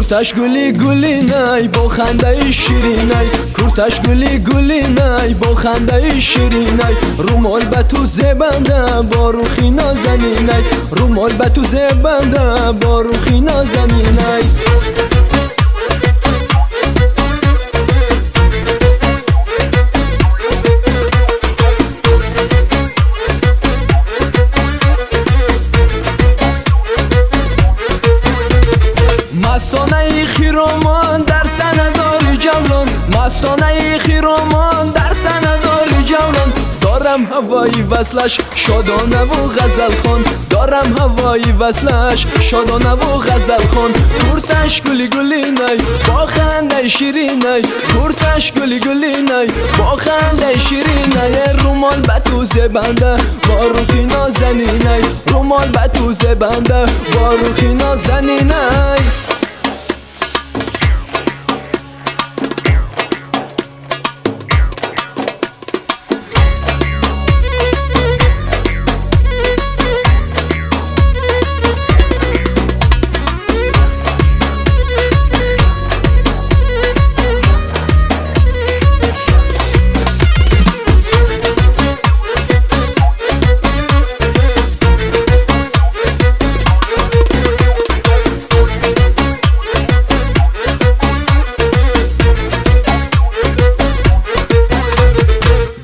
کورتش گلی گلی نای با خنده شیرینای، کورتش گلی گلی نای با خنده شیرینای، رومال به تو زبنده با روخی نازنینای، رومال به تو زبنده با روخی نازنینای. مستانه خیرامان در سندار جولان، مستانه خیرامان در سندار جولان، دارم هوای وصلش شادانه و غزل خان، دارم هوای وصلش شادانه و غزل خان. کورتش گلی گلی نای با خنده شیرینای، کورتش گلی گلی نای با خنده شیرینای، رومال به تو زبنده با روخی نازنینای، رومال به تو زبنده با روخی نازنینای.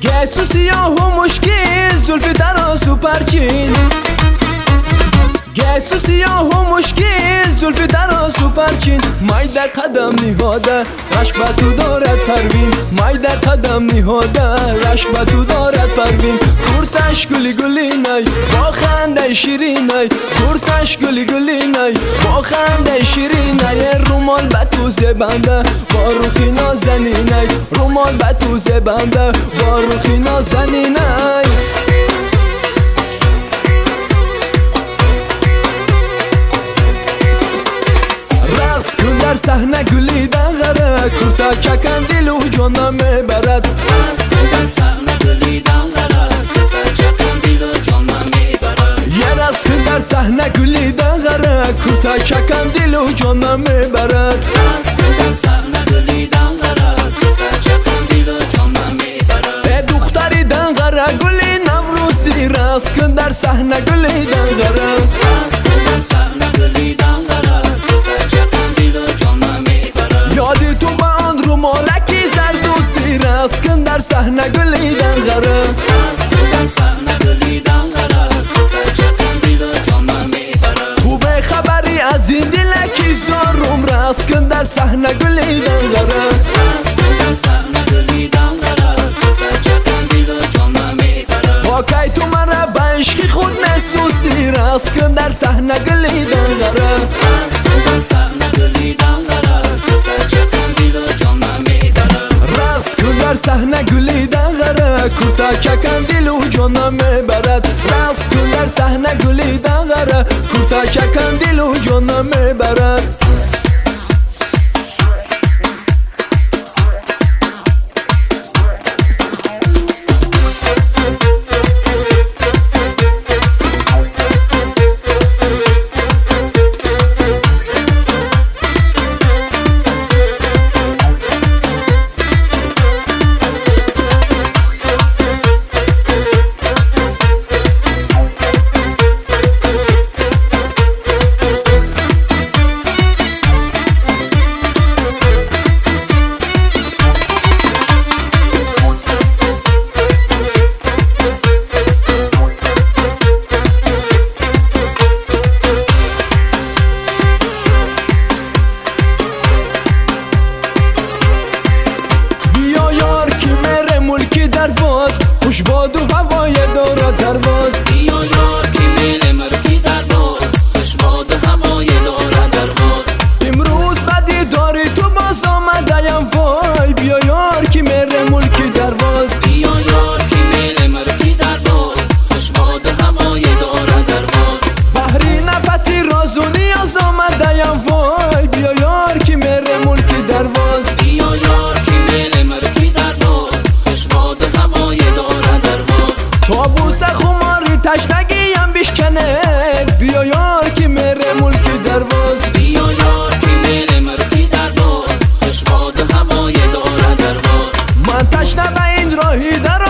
گسو سیاه و مشکل زلف دراز و پرچین، گسو سیاه و مشکل زلف دراز و پرچین، مایده قدم نهاده رشک به تو دارد پروین، مایده قدم نهاده رشک به تو دارد پروین. کورتش گلی گلی نای با خنده شیرینای، کورتش گلی گلی نای با خنده شیرینای، رومال به تو زبنده با روخی نازنینای، رومال به تو زبنده با روخی نازنینای. رقص کن در صحنه گلی دنغره، کورتا چکن دل و جانم میبرد، رقص کن در صحنه گلی دنغره، کورتا چکن دل و جانم میبرد. یه رقص کن در صحنه گلی دنغره، کورتا چکن دل و جانم میبرد، رقص کن در صحنه گلی دنغره، کورتا چکن دل و جانم میبرد. ای دختری دنغره گلی نوروزی، رقص کن در صحنه گلی دنغره، رقص کن در صحنه گلی دنغره، کورتا چکن دل و جانم میبرد. یادی تو با آن رومالکی زردوسی، رقص کن در صحنه گلی دنغره، رقص کن در صحنه گلی دنغره، کورتا چکن دل و جانم میبرد. خوبه خبری از این دلکی زارم، رقص کن در صحنه گلی دنغره، رقص کن در صحنه گلی دنغره، کورتا چکن دل و جانم میبرد. با کی تو مرا به عشق خود محسوسی، رقص کن در صحنه گلی دنغره، رقص کن در صحنه گلی دنغره، کورتا چکن دل و جانم میبرد. رقص کن در صحنه گلی دنغره، کورتا چکن دل و جانم میبرد، رقص کن در صحنه گلی دنغره، کورتا چکن دل و جانم میبرد. خوش باد و هوای دارد درواز، بیا یار که میل مرکی در باز، خوش باد و هوای دارد درواز. امروز بدی داری تو باز آمده‌ام وای، بیا یار که میره ملکی درواز، بیا یار که میل مرکی در باز، خوش باد و هوای دارد درواز. بحری نفسی راز و نیاز آمده‌ام وای، بیا یار که میره ملکی درواز، بیا یار که میل مرکی در باز، خوش باد و هوای دارد درواز. طاووس خماری تشنگیم بشکنه، بیا یار که میره ملکی درواز، بیا یار که میل مرکی از راهی در